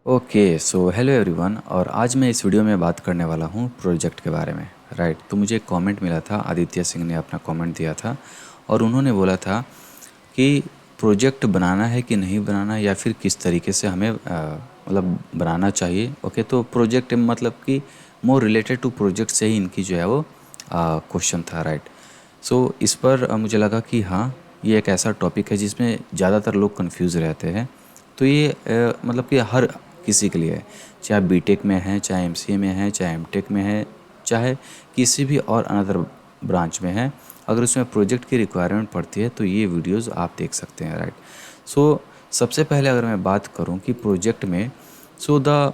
Okay so hello everyone. और आज मैं इस वीडियो में बात करने वाला हूँ प्रोजेक्ट के बारे में। राइट, तो मुझे एक कमेंट मिला था, आदित्य सिंह ने अपना कमेंट दिया था और उन्होंने बोला था कि प्रोजेक्ट बनाना है कि नहीं बनाना, या फिर किस तरीके से हमें मतलब बनाना चाहिए। ओके, तो प्रोजेक्ट मतलब कि मोर रिलेटेड टू प्रोजेक्ट से ही इनकी जो है वो क्वेश्चन था। राइट, सो इस पर मुझे लगा कि हाँ, ये एक ऐसा टॉपिक है जिसमें ज़्यादातर लोग कंफ्यूज रहते हैं। तो ये मतलब कि हर किसी के लिए है, चाहे बीटेक में है, चाहे एमसीए में है, चाहे एमटेक में है, चाहे किसी भी और अनदर ब्रांच में है। अगर उसमें प्रोजेक्ट की रिक्वायरमेंट पड़ती है तो ये वीडियोस आप देख सकते हैं। राइट, सो सबसे पहले अगर मैं बात करूं कि प्रोजेक्ट में, सो द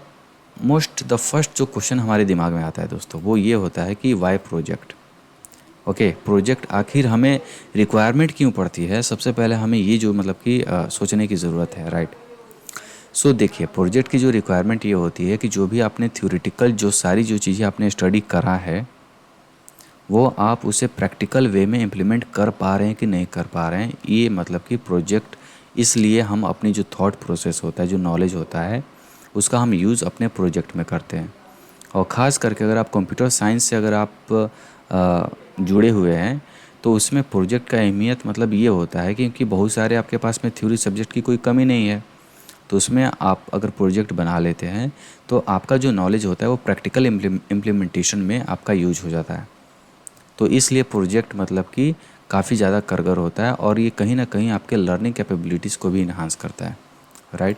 फर्स्ट जो क्वेश्चन हमारे दिमाग में आता है दोस्तों, वो ये होता है कि वाई प्रोजेक्ट। ओके, प्रोजेक्ट आखिर हमें रिक्वायरमेंट क्यों पड़ती है। सबसे पहले हमें ये जो मतलब कि सोचने की ज़रूरत है। राइट, सो देखिए, प्रोजेक्ट की जो रिक्वायरमेंट ये होती है कि जो भी आपने थ्योरेटिकल जो सारी जो चीज़ें आपने स्टडी करा है, वो आप उसे प्रैक्टिकल वे में इम्प्लीमेंट कर पा रहे हैं कि नहीं कर पा रहे हैं। ये मतलब कि प्रोजेक्ट, इसलिए हम अपनी जो थॉट प्रोसेस होता है, जो नॉलेज होता है, उसका हम यूज़ अपने प्रोजेक्ट में करते हैं। और ख़ास करके अगर आप कंप्यूटर साइंस से अगर आप जुड़े हुए हैं, तो उसमें प्रोजेक्ट का अहमियत मतलब ये होता है क्योंकि बहुत सारे आपके पास में थ्योरी सब्जेक्ट की कोई कमी नहीं है। तो उसमें आप अगर प्रोजेक्ट बना लेते हैं तो आपका जो नॉलेज होता है वो प्रैक्टिकल इम्प्लीमेंटेशन में आपका यूज हो जाता है। तो इसलिए प्रोजेक्ट मतलब कि काफ़ी ज़्यादा कारगर होता है और ये कहीं ना कहीं आपके लर्निंग कैपेबिलिटीज़ को भी इन्हांस करता है। राइट,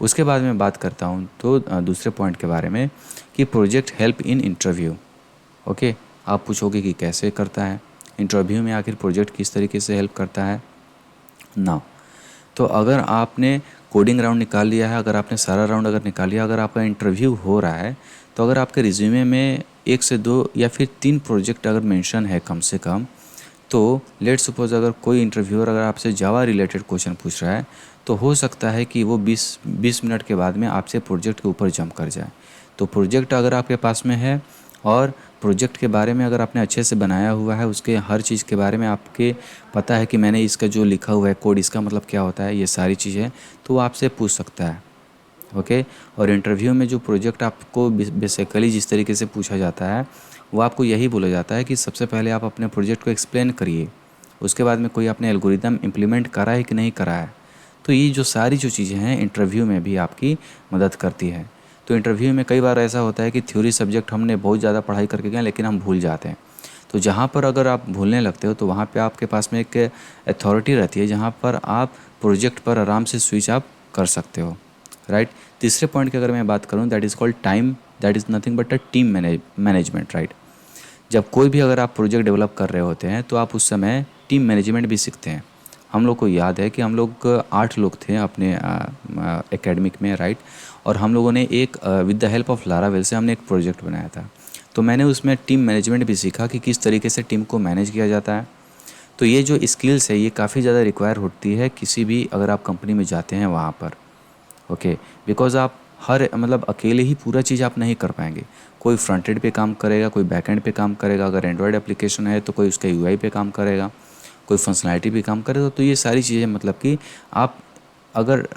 उसके बाद मैं बात करता हूँ तो दूसरे पॉइंट के बारे में कि project help in interview. Okay, आप पूछोगे कि कैसे करता है इंटरव्यू में, आखिर प्रोजेक्ट किस तरीके से हेल्प करता है ना। तो अगर आपने कोडिंग राउंड निकाल लिया है, अगर आपने सारा राउंड अगर निकाल लिया, अगर आपका इंटरव्यू हो रहा है, तो अगर आपके रिज्यूमे में एक से दो या फिर तीन प्रोजेक्ट अगर मेंशन है कम से कम, तो लेट सपोज अगर कोई इंटरव्यूअर अगर आपसे जावा रिलेटेड क्वेश्चन पूछ रहा है, तो हो सकता है कि वो 20 मिनट के बाद में आपसे प्रोजेक्ट के ऊपर जंप कर जाए। तो प्रोजेक्ट अगर आपके पास में है और प्रोजेक्ट के बारे में अगर आपने अच्छे से बनाया हुआ है, उसके हर चीज़ के बारे में आपके पता है कि मैंने इसका जो लिखा हुआ है कोड, इसका मतलब क्या होता है, ये सारी चीज़ें, तो वो आपसे पूछ सकता है। ओके, और इंटरव्यू में जो प्रोजेक्ट आपको बेसिकली जिस तरीके से पूछा जाता है, वो आपको यही बोला जाता है कि सबसे पहले आप अपने प्रोजेक्ट को एक्सप्लेन करिए, उसके बाद में कोई आपने एल्गोरिदम इम्प्लीमेंट करा है कि नहीं करा है। तो ये जो सारी जो चीज़ें हैं इंटरव्यू में भी आपकी मदद करती है। तो इंटरव्यू में कई बार ऐसा होता है कि थ्योरी सब्जेक्ट हमने बहुत ज़्यादा पढ़ाई करके गए लेकिन हम भूल जाते हैं। तो जहाँ पर अगर आप भूलने लगते हो तो वहाँ पे आपके पास में एक अथॉरिटी रहती है जहाँ पर आप प्रोजेक्ट पर आराम से स्विच आप कर सकते हो। राइट, तीसरे पॉइंट की अगर मैं बात करूँ, that is called time, that is nothing but a team management. Right, जब कोई भी अगर आप प्रोजेक्ट डेवलप कर रहे होते हैं तो आप उस समय टीम मैनेजमेंट भी सीखते हैं। हम लोग को याद है कि हम लोग 8 लोग थे अपने एकेडमिक में। राइट, और हम लोगों ने एक with the help of Laravel से हमने एक प्रोजेक्ट बनाया था। तो मैंने उसमें टीम मैनेजमेंट भी सीखा कि किस तरीके से टीम को मैनेज किया जाता है। तो ये जो स्किल्स है ये काफ़ी ज़्यादा रिक्वायर होती है किसी भी अगर आप कंपनी में जाते हैं वहाँ पर। ओके, बिकॉज़ आप हर मतलब अकेले ही पूरा चीज़ आप नहीं कर पाएंगे। कोई फ्रंट एंड पे काम करेगा, कोई बैक एंड पे काम करेगा, अगर एंड्रॉयड एप्लीकेशन है तो कोई उसका यूआई पे काम करेगा, कोई फंक्शनैलिटी पे काम करेगा। तो ये सारी चीज़ें मतलब कि आप अगर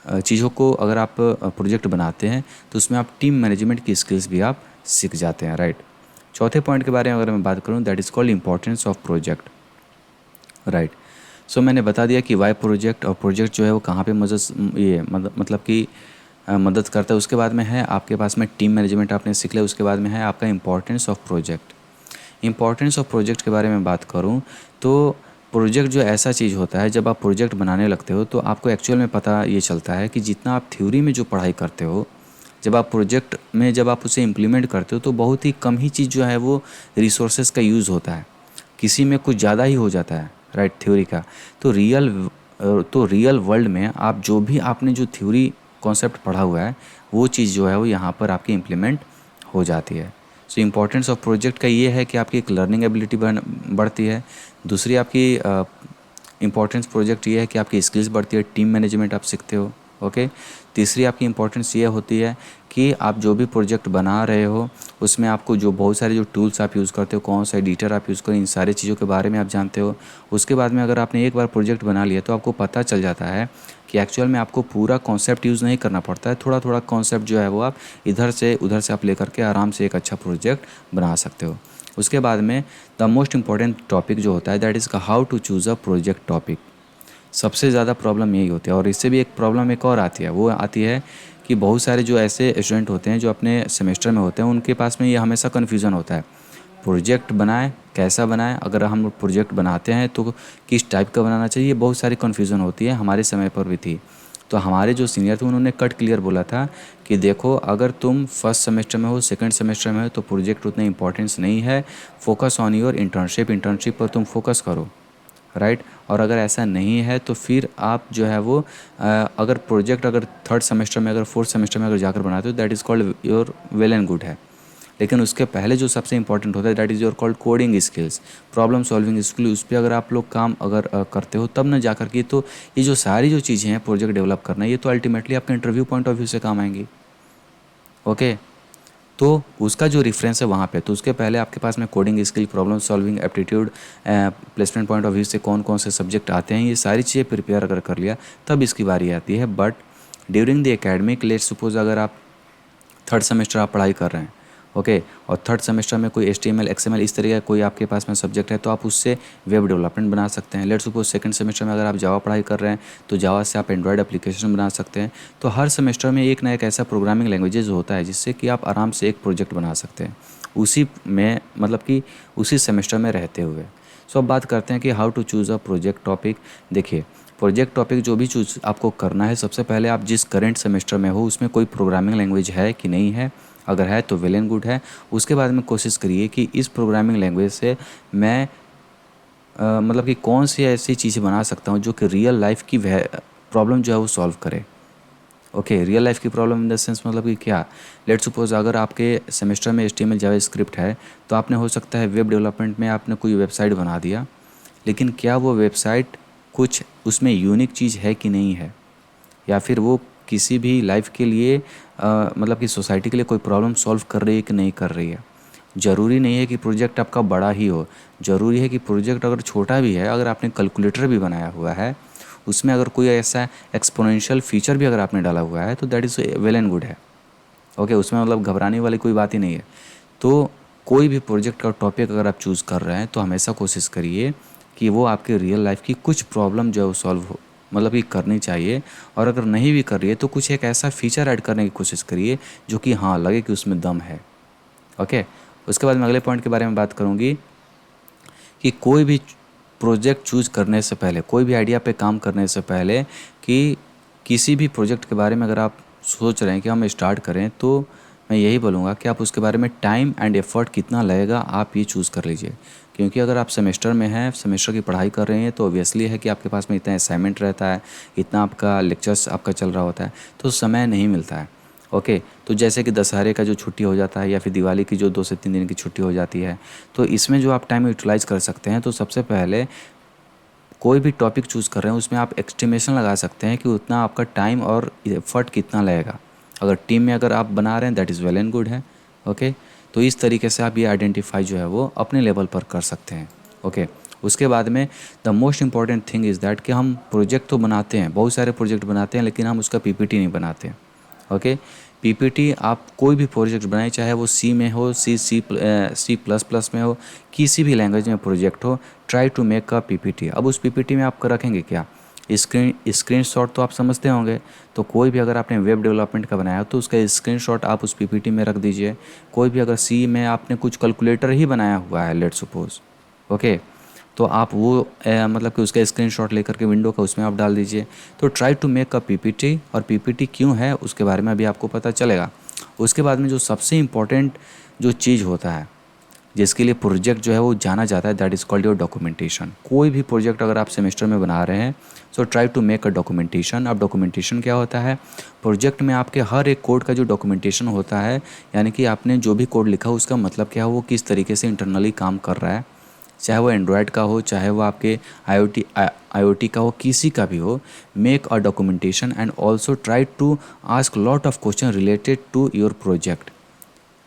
चीज़ों को अगर आप प्रोजेक्ट बनाते हैं तो उसमें आप टीम मैनेजमेंट की स्किल्स भी आप सीख जाते हैं। राइट, चौथे पॉइंट के बारे में अगर मैं बात करूँ, that is called importance of project. Right, so मैंने बता दिया कि वाई प्रोजेक्ट, और प्रोजेक्ट जो है वो कहाँ पे मतलब कि मदद करता है। उसके बाद में है आपके पास में टीम मैनेजमेंट आपने सीख लिया। उसके बाद में है आपका importance of project. Importance of project के बारे में बात करूँ तो प्रोजेक्ट जो ऐसा चीज़ होता है, जब आप प्रोजेक्ट बनाने लगते हो तो आपको एक्चुअल में पता ये चलता है कि जितना आप थ्योरी में जो पढ़ाई करते हो, जब आप प्रोजेक्ट में जब आप उसे इम्प्लीमेंट करते हो तो बहुत ही कम ही चीज़ जो है वो रिसोर्सेज का यूज़ होता है, किसी में कुछ ज़्यादा ही हो जाता है। राइट, थ्योरी का। तो रियल वर्ल्ड में आप जो भी आपने जो थ्योरी कॉन्सेप्ट पढ़ा हुआ है, वो चीज़ जो है वो यहाँ पर आपकी इम्प्लीमेंट हो जाती है। सो इम्पोर्टेंस ऑफ प्रोजेक्ट का ये है कि आपकी एक लर्निंग एबिलिटी बढ़ती है। दूसरी आपकी इम्पोर्टेंस प्रोजेक्ट ये है कि आपकी स्किल्स बढ़ती है, टीम मैनेजमेंट आप सीखते हो। ओके। तीसरी आपकी इंपॉर्टेंस ये होती है कि आप जो भी प्रोजेक्ट बना रहे हो उसमें आपको जो बहुत सारे जो टूल्स आप यूज़ करते हो, कौन सा एडिटर आप यूज़ करो, इन सारी चीज़ों के बारे में आप जानते हो। उसके बाद में अगर आपने एक बार प्रोजेक्ट बना लिया तो आपको पता चल जाता है कि एक्चुअल में आपको पूरा कॉन्सेप्ट यूज़ नहीं करना पड़ता है, थोड़ा थोड़ा कॉन्सेप्ट जो है वो आप इधर से उधर से आप लेकर के आराम से एक अच्छा प्रोजेक्ट बना सकते हो। उसके बाद में द मोस्ट इम्पॉर्टेंट टॉपिक जो होता है that is how to choose a project topic. सबसे ज़्यादा प्रॉब्लम यही होती है। और इससे भी एक प्रॉब्लम एक और आती है, वो आती है कि बहुत सारे जो ऐसे स्टूडेंट होते हैं जो अपने सेमेस्टर में होते हैं उनके पास में ये हमेशा कन्फ्यूज़न होता है, प्रोजेक्ट बनाएं कैसा बनाएं, अगर हम प्रोजेक्ट बनाते हैं तो किस टाइप का बनाना चाहिए, ये बहुत सारी कन्फ्यूज़न होती है, हमारे समय पर भी थी। तो हमारे जो सीनियर थे उन्होंने कट क्लियर बोला था कि देखो अगर तुम फर्स्ट सेमेस्टर में हो, सेकंड सेमेस्टर में हो तो प्रोजेक्ट उतना इंपॉर्टेंस नहीं है, फोकस ऑन योर इंटर्नशिप पर तुम फोकस करो, राइट। और अगर ऐसा नहीं है तो फिर आप जो है वो अगर प्रोजेक्ट अगर थर्ड सेमेस्टर में अगर फोर्थ सेमेस्टर में अगर जाकर बनाते हो that is called your well and good है। लेकिन उसके पहले जो सबसे इंपॉर्टेंट होता है that is your called coding skills, problem solving skill. उस पर अगर आप लोग काम अगर करते हो तब ना जा कर के तो ये जो सारी जो चीज़ें हैं प्रोजेक्ट डेवलप करना, ये तो अल्टीमेटली आपके इंटरव्यू पॉइंट ऑफ व्यू से काम आएंगी। ओके। तो उसका जो रेफरेंस है वहाँ पे, तो उसके पहले आपके पास में coding skill, problem solving, aptitude, placement point of view से कौन कौन से सब्जेक्ट आते हैं, ये सारी चीज़ें प्रिपेयर अगर कर लिया तब इसकी बारी आती है। But during the academic, let's suppose अगर आप थर्ड सेमेस्टर आप पढ़ाई कर रहे हैं, ओके, और थर्ड सेमेस्टर में कोई HTML XML इस तरह का कोई आपके पास में सब्जेक्ट है तो आप उससे वेब डेवलपमेंट बना सकते हैं। लेट्स सपोज सेकंड सेमेस्टर में अगर आप जावा पढ़ाई कर रहे हैं तो जावा से आप एंड्रॉयड एप्लीकेशन बना सकते हैं। तो हर सेमेस्टर में एक ना एक ऐसा प्रोग्रामिंग लैंग्वेजेज होता है जिससे कि आप आराम से एक प्रोजेक्ट बना सकते हैं उसी में, मतलब कि उसी सेमेस्टर में रहते हुए। सो अब बात करते हैं कि how to choose a project topic. देखिए, प्रोजेक्ट टॉपिक जो भी चूज़ आपको करना है, सबसे पहले आप जिस करेंट सेमेस्टर में हो उसमें कोई प्रोग्रामिंग लैंग्वेज है कि नहीं है, अगर है तो वेल एंड गुड है। उसके बाद में कोशिश करिए कि इस प्रोग्रामिंग लैंग्वेज से मैं मतलब कि कौन सी ऐसी चीज़ें बना सकता हूँ जो कि रियल लाइफ की प्रॉब्लम जो है वो सॉल्व करे। ओके, रियल लाइफ की प्रॉब्लम इन द सेंस मतलब कि क्या, लेट्स सपोज अगर आपके सेमेस्टर में HTML जावास्क्रिप्ट है तो आपने हो सकता है वेब डेवलपमेंट में आपने कोई वेबसाइट बना दिया, लेकिन क्या वो वेबसाइट कुछ उसमें यूनिक चीज़ है कि नहीं है, या फिर वो किसी भी लाइफ के लिए मतलब कि सोसाइटी के लिए कोई प्रॉब्लम सॉल्व कर रही है कि नहीं कर रही है। ज़रूरी नहीं है कि प्रोजेक्ट आपका बड़ा ही हो, ज़रूरी है कि प्रोजेक्ट अगर छोटा भी है, अगर आपने कैलकुलेटर भी बनाया हुआ है उसमें अगर कोई ऐसा एक्सपोनेंशियल फीचर भी अगर आपने डाला हुआ है तो that is well and good है। ओके, उसमें मतलब घबराने वाली कोई बात ही नहीं है। तो कोई भी प्रोजेक्ट का टॉपिक अगर आप चूज़ कर रहे हैं तो हमेशा कोशिश करिए कि वो आपके रियल लाइफ की कुछ प्रॉब्लम जो है वो सॉल्व हो, मतलब कि करनी चाहिए। और अगर नहीं भी कर रही है तो कुछ एक ऐसा फीचर ऐड करने की कोशिश करिए जो कि हाँ लगे कि उसमें दम है। ओके। उसके बाद मैं अगले पॉइंट के बारे में बात करूँगी कि कोई भी प्रोजेक्ट चूज़ करने से पहले, कोई भी आइडिया पे काम करने से पहले, कि किसी भी प्रोजेक्ट के बारे में अगर आप सोच रहे हैं कि हम स्टार्ट करें तो मैं यही बोलूँगा कि आप उसके बारे में टाइम एंड एफर्ट कितना लगेगा आप ये चूज़ कर लीजिए। क्योंकि अगर आप सेमेस्टर में हैं, सेमेस्टर की पढ़ाई कर रहे हैं तो ऑब्वियसली है कि आपके पास में इतना असाइनमेंट रहता है, इतना आपका लेक्चर्स आपका चल रहा होता है, तो समय नहीं मिलता है। ओके। तो जैसे कि दशहरे का जो छुट्टी हो जाता है या फिर दिवाली की जो 2 से 3 दिन की छुट्टी हो जाती है, तो इसमें जो आप टाइम यूटिलाइज़ कर सकते हैं, तो सबसे पहले कोई भी टॉपिक चूज़ कर रहे हैं उसमें आप एस्टिमेशन लगा सकते हैं कि उतना आपका टाइम और एफर्ट कितना लगेगा। अगर टीम में अगर आप बना रहे हैं that is well and good है। ओके। तो इस तरीके से आप ये आइडेंटिफाई जो है वो अपने लेवल पर कर सकते हैं। ओके। उसके बाद में the most important thing is that कि हम प्रोजेक्ट तो बनाते हैं, बहुत सारे प्रोजेक्ट बनाते हैं, लेकिन हम उसका PPT नहीं बनाते। ओके। PPT आप कोई भी प्रोजेक्ट बनाए, चाहे वो सी में हो, C++ में हो, किसी भी लैंग्वेज में प्रोजेक्ट हो, try to make a PPT। अब उस PPT में आप रखेंगे क्या, स्क्रीनशॉट तो आप समझते होंगे। तो कोई भी अगर आपने वेब डेवलपमेंट का बनाया तो उसका स्क्रीनशॉट आप उस PPT में रख दीजिए। कोई भी अगर C में आपने कुछ कैलकुलेटर ही बनाया हुआ है लेट्स सपोज, ओके, तो आप वो मतलब कि उसका स्क्रीनशॉट लेकर के विंडो का उसमें आप डाल दीजिए। तो try to make a PPT, और PPT क्यों है उसके बारे में अभी आपको पता चलेगा। उसके बाद में जो सबसे इम्पोर्टेंट जो चीज़ होता है जिसके लिए प्रोजेक्ट जो है वो जाना जाता है that is called your documentation. कोई भी प्रोजेक्ट अगर आप सेमेस्टर में बना रहे हैं so try to make a documentation. अब डॉक्यूमेंटेशन क्या होता है, प्रोजेक्ट में आपके हर एक कोड का जो डॉक्यूमेंटेशन होता है, यानी कि आपने जो भी कोड लिखा उसका मतलब क्या है, वो किस तरीके से इंटरनली काम कर रहा है, चाहे वो एंड्रॉयड का हो, चाहे वो आपके आईओटी का हो, किसी का भी हो। Make a documentation and also try to ask lot of question related to your project.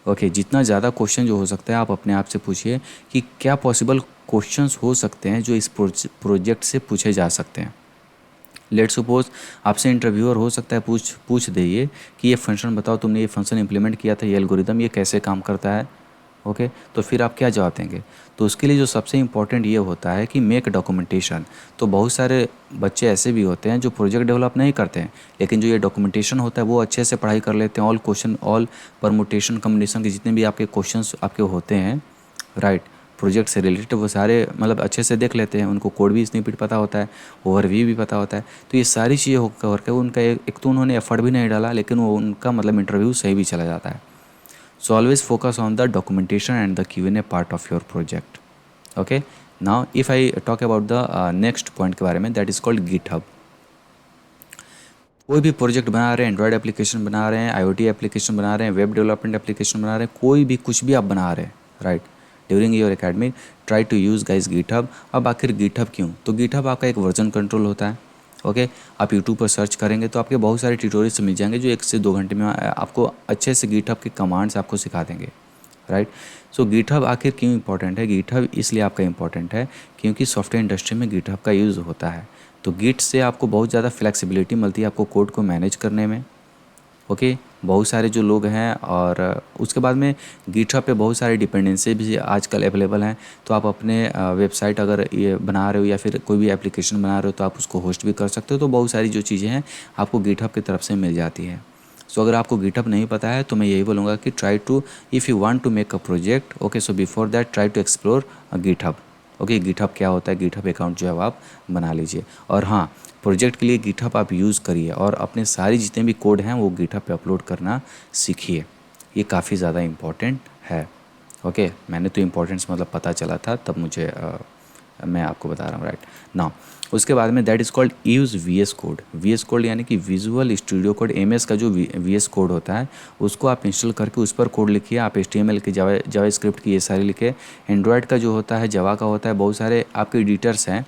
Okay, जितना ज़्यादा क्वेश्चन जो हो सकता है आप अपने आप से पूछिए कि क्या पॉसिबल क्वेश्चंस हो सकते हैं जो इस प्रोजेक्ट से पूछे जा सकते हैं। लेट सपोज आपसे इंटरव्यूअर हो सकता है पूछ दे कि ये फंक्शन बताओ, तुमने ये फंक्शन इंप्लीमेंट किया था, ये एल्गोरिदम ये कैसे काम करता है। ओके, तो फिर आप क्या जवाब देंगे? तो उसके लिए जो सबसे इम्पोर्टेंट ये होता है कि मेक डॉक्यूमेंटेशन। तो बहुत सारे बच्चे ऐसे भी होते हैं जो प्रोजेक्ट डेवलप नहीं करते हैं, लेकिन जो ये डॉक्यूमेंटेशन होता है वो अच्छे से पढ़ाई कर लेते हैं। All question, all permutation combination के जितने भी आपके क्वेश्चंस आपके होते हैं, राइट, प्रोजेक्ट से रिलेटेड, वो सारे मतलब अच्छे से देख लेते हैं। उनको कोड भी स्निपेट पता होता है, ओवरव्यू भी पता होता है। तो ये सारी चीज़ें हो कवर के उनका एक तो उन्होंने एफर्ट भी नहीं डाला, लेकिन वो उनका मतलब इंटरव्यू सही भी चला जाता है। So always focus on the documentation and the Q&A part of your project. Okay. Now if I talk about the next point के बारे में, that is called GitHub. कोई भी प्रोजेक्ट बना रहे हैं, एंड्रॉयड एप्लीकेशन बना रहे हैं, आईओटी एप्लीकेशन बना रहे हैं, वेब डेवलपमेंट एप्लीकेशन बना रहे हैं, कोई भी कुछ भी आप बना रहे हैं, right, during your academy try to use guys GitHub. अब आखिर गिटहब क्यों? तो गिटहब आपका एक वर्जन कंट्रोल होता है। ओके, आप यूट्यूब पर सर्च करेंगे तो आपके बहुत सारे ट्यूटोरियल्स मिल जाएंगे जो 1 से 2 घंटे में आपको अच्छे से गिटहब के कमांड्स आपको सिखा देंगे, राइट। सो गिटहब आखिर क्यों इंपॉर्टेंट है? गिटहब इसलिए आपका इंपॉर्टेंट है क्योंकि सॉफ्टवेयर इंडस्ट्री में गिटहब का यूज़ होता है। तो गिट से आपको बहुत ज़्यादा फ्लेक्सिबिलिटी मिलती है आपको कोड को मैनेज करने में। ओके, बहुत सारे जो लोग हैं, और उसके बाद में गिटहब पे बहुत सारे डिपेंडेंसी भी आजकल अवेलेबल हैं। तो आप अपने वेबसाइट अगर ये बना रहे हो या फिर कोई भी एप्लीकेशन बना रहे हो तो आप उसको होस्ट भी कर सकते हो। तो बहुत सारी जो चीज़ें हैं आपको गिटहब की तरफ से मिल जाती है। सो अगर आपको गिटहब नहीं पता है तो मैं यही बोलूँगा कि try to, if you want to make a project, okay, so before that try to explore GitHub. Okay, GitHub क्या होता है, गिटहब अकाउंट जो है वो आप बना लीजिए। और हाँ, प्रोजेक्ट के लिए गिटहब आप यूज़ करिए और अपने सारी जितने भी कोड हैं वो गिटहब पे अपलोड करना सीखिए। ये काफ़ी ज़्यादा इम्पॉर्टेंट है। ओके, मैंने तो इम्पोर्टेंस मतलब पता चला था तब मुझे मैं आपको बता रहा हूँ, राइट ना। उसके बाद में that is called use VS code. VS code यानी कि विजुअल स्टूडियो कोड, एमएस का जो वीएस कोड होता है उसको आप इंस्टॉल करके उस पर कोड लिखिए। आप एचटीएमएल की, जावा स्क्रिप्ट की, ये सारी लिखे। एंड्रॉयड का जो होता है जावा का होता है। बहुत सारे आपके एडिटर्स हैं,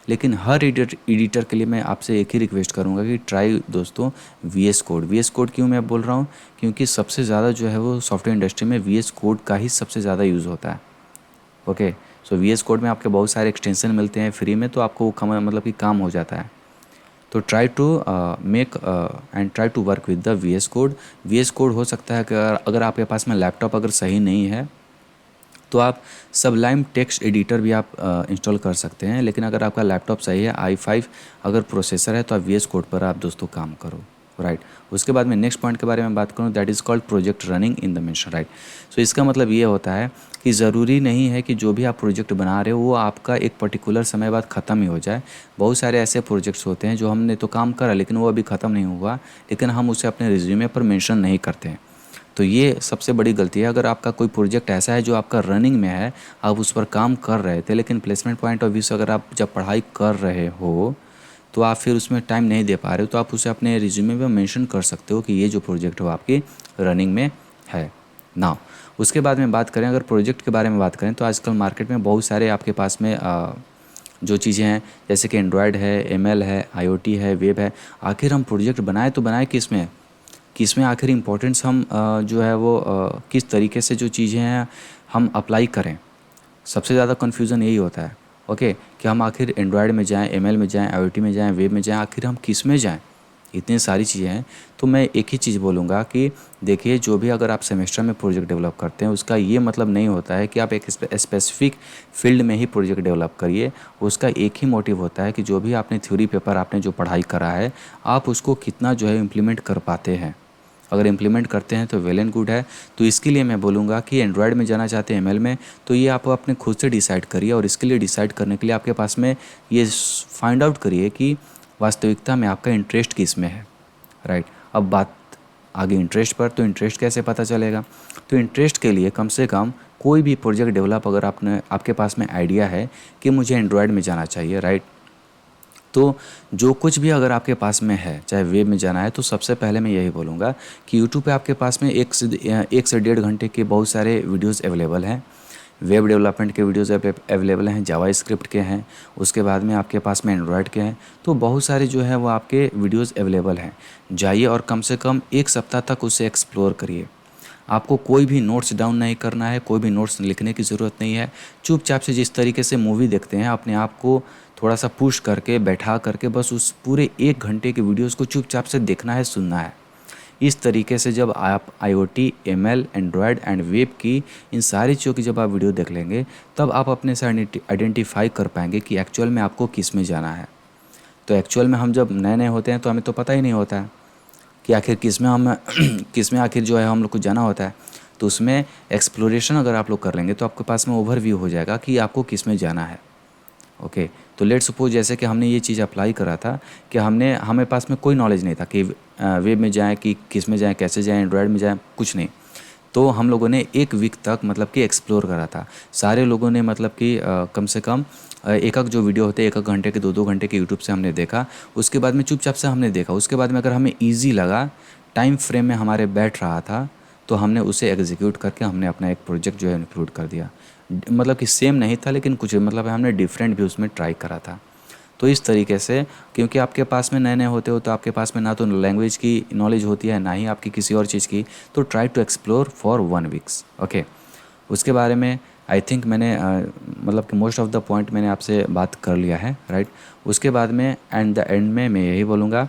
लेकिन हर एडिटर के लिए मैं आपसे एक ही रिक्वेस्ट करूंगा कि ट्राई दोस्तों वीएस कोड। वीएस कोड क्यों मैं बोल रहा हूँ? क्योंकि सबसे ज़्यादा जो है वो सॉफ्टवेयर इंडस्ट्री में वीएस कोड का ही सबसे ज़्यादा यूज़ होता है। ओके, सो वीएस कोड में आपके बहुत सारे एक्सटेंशन मिलते हैं फ्री में, तो आपको वो मतलब कि काम हो जाता है। तो try to make and try to work with the VS code. VS code हो सकता है कि अगर आपके पास में लैपटॉप अगर सही नहीं है तो आप सबलाइम टेक्स्ट एडिटर भी आप इंस्टॉल कर सकते हैं। लेकिन अगर आपका लैपटॉप सही है, i5 अगर प्रोसेसर है, तो आप वीएस कोड पर आप दोस्तों काम करो, राइट। उसके बाद में नेक्स्ट पॉइंट के बारे में बात करूँ, that is called project running in the mention, right. So इसका मतलब ये होता है कि ज़रूरी नहीं है कि जो भी आप प्रोजेक्ट बना रहे हो वो आपका एक पर्टिकुलर समय बाद ख़त्म ही हो जाए। बहुत सारे ऐसे प्रोजेक्ट्स होते हैं जो हमने तो काम करा लेकिन वो अभी ख़त्म नहीं हुआ, लेकिन हम उसे अपने रिज्यूमे पर मेंशन नहीं करते हैं। तो ये सबसे बड़ी गलती है। अगर आपका कोई प्रोजेक्ट ऐसा है जो आपका रनिंग में है, आप उस पर काम कर रहे थे, लेकिन प्लेसमेंट पॉइंट ऑफ व्यू से अगर आप जब पढ़ाई कर रहे हो तो आप फिर उसमें टाइम नहीं दे पा रहे हो, तो आप उसे अपने रिज्यूमे में मेंशन कर सकते हो कि ये जो प्रोजेक्ट हो आपकी रनिंग में है ना। उसके बाद में बात करें, अगर प्रोजेक्ट के बारे में बात करें, तो आजकल मार्केट में बहुत सारे आपके पास में जो चीज़ें हैं, जैसे कि एंड्रॉयड है, एमएल है, आईओटी है, वेब है। आखिर हम प्रोजेक्ट बनाए तो बनाए किस में, कि इसमें आखिर इम्पोर्टेंस हम जो है वो किस तरीके से जो चीज़ें हैं हम अप्लाई करें। सबसे ज़्यादा कन्फ्यूज़न यही होता है। ओके, कि हम आखिर एंड्रॉयड में जाएं, एमएल में जाएं, आईओटी में जाएं, वेब में जाएं, आखिर हम किस में जाएं? इतनी सारी चीज़ें हैं। तो मैं एक ही चीज़ बोलूँगा कि देखिए, जो भी अगर आप सेमेस्टर में प्रोजेक्ट डेवलप करते हैं उसका ये मतलब नहीं होता है कि आप एक स्पेसिफिक फील्ड में ही प्रोजेक्ट डेवलप करिए। उसका एक ही मोटिव होता है कि जो भी आपने थ्योरी पेपर आपने जो पढ़ाई करा है, आप उसको कितना जो है इम्प्लीमेंट कर पाते हैं। अगर इम्प्लीमेंट करते हैं तो वेल एंड गुड है। तो इसके लिए मैं बोलूँगा कि एंड्रॉयड में जाना चाहते हैं, एमएल में, तो ये आप अपने खुद से डिसाइड करिए। और इसके लिए डिसाइड करने के लिए आपके पास में ये फाइंड आउट करिए कि वास्तविकता में आपका इंटरेस्ट किस में है, राइट। अब बात आगे इंटरेस्ट पर, तो इंटरेस्ट कैसे पता चलेगा? तो इंटरेस्ट के लिए कम से कम कोई भी प्रोजेक्ट डेवलप अगर आपके पास में आइडिया है कि मुझे एंड्रॉयड में जाना चाहिए, राइट, तो जो कुछ भी अगर आपके पास में है, चाहे वेब में जाना है, तो सबसे पहले मैं यही बोलूँगा कि यूट्यूब पे आपके पास में 1 से 1.5 घंटे के बहुत सारे वीडियोस अवेलेबल हैं। वेब डेवलपमेंट के वीडियोज़ अवेलेबल हैं, जावास्क्रिप्ट के हैं, उसके बाद में आपके पास में एंड्रॉयड के हैं। तो बहुत सारे जो है वो आपके वीडियोज़ अवेलेबल हैं। जाइए और कम से कम 1 सप्ताह तक उसे एक्सप्लोर करिए। आपको कोई भी नोट्स डाउन नहीं करना है, कोई भी नोट्स लिखने की ज़रूरत नहीं है। चुपचाप से जिस तरीके से मूवी देखते हैं, अपने आप को थोड़ा सा पुश करके बैठा करके बस उस पूरे 1 घंटे के वीडियोज़ को चुपचाप से देखना है, सुनना है। इस तरीके से जब आप IoT, ML, Android and web की इन सारी चीज़ों की जब आप वीडियो देख लेंगे, तब आप अपने से आइडेंटिफाई कर पाएंगे कि एक्चुअल में आपको किस में जाना है। तो एक्चुअल में हम जब नए नए होते हैं तो हमें तो पता ही नहीं होता है कि आखिर किस में हम किस में आखिर जो है हम लोग को जाना होता है। तो उसमें एक्सप्लोरेशन अगर आप लोग कर लेंगे तो आपके पास में ओवरव्यू हो जाएगा कि आपको किस में जाना है। ओके, तो लेट सपोज जैसे कि हमने ये चीज़ अप्लाई करा था कि हमें पास में कोई नॉलेज नहीं था कि वेब में जाएँ कि किस में जाएँ, कैसे जाएँ, एंड्रॉयड में जाएँ, कुछ नहीं। तो हम लोगों ने 1 वीक तक मतलब कि एक्सप्लोर करा था। सारे लोगों ने मतलब कि कम से कम एक-एक जो वीडियो होते हैं 1-1 घंटे के, 2-2 घंटे के यूट्यूब से हमने देखा। उसके बाद में चुपचाप से हमने देखा। उसके बाद में अगर हमें ईज़ी लगा, टाइम फ्रेम में हमारे बैठ रहा था, तो हमने उसे एग्जीक्यूट करके हमने अपना एक प्रोजेक्ट जो है इंक्लूड कर दिया। मतलब कि सेम नहीं था लेकिन कुछ मतलब हमने डिफरेंट भी उसमें ट्राई करा था। तो इस तरीके से, क्योंकि आपके पास में नए-नए होते हो तो आपके पास में ना तो लैंग्वेज की नॉलेज होती है, ना ही आपकी किसी और चीज़ की, तो try to explore for 1 weeks. ओके, उसके बारे में आई थिंक मैंने मतलब कि मोस्ट ऑफ द पॉइंट मैंने आपसे बात कर लिया है, राइट। उसके बाद में द एंड में मैं यही बोलूँगा,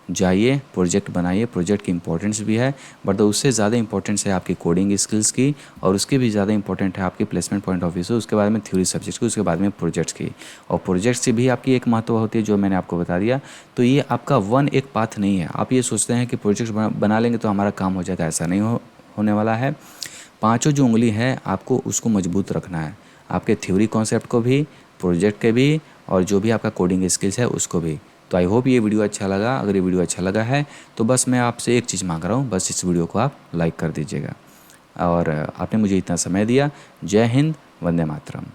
जाइए प्रोजेक्ट बनाइए। प्रोजेक्ट की इंपॉर्टेंस भी है, बट उससे ज़्यादा इंपॉर्टेंस है आपकी कोडिंग स्किल्स की, और उसके भी ज़्यादा इंपॉर्टेंट है आपकी प्लेसमेंट पॉइंट ऑफ व्यू से। उसके बाद में थ्योरी सब्जेक्ट्स की, उसके बाद में प्रोजेक्ट्स की, और प्रोजेक्ट्स से भी आपकी एक महत्व होती है जो मैंने आपको बता दिया। तो ये आपका एक पाथ नहीं है। आप ये सोचते हैं कि प्रोजेक्ट बना लेंगे तो हमारा काम हो जाएगा, ऐसा नहीं होने वाला है। पाँचों जो उंगली है आपको उसको मजबूत रखना है, आपके थ्योरी कॉन्सेप्ट को भी, प्रोजेक्ट के भी, और जो भी आपका कोडिंग स्किल्स है उसको भी। तो आई होप ये वीडियो अच्छा लगा। अगर ये वीडियो अच्छा लगा है तो बस मैं आपसे एक चीज़ मांग रहा हूँ, बस इस वीडियो को आप लाइक कर दीजिएगा। और आपने मुझे इतना समय दिया। जय हिंद, वंदे मातरम।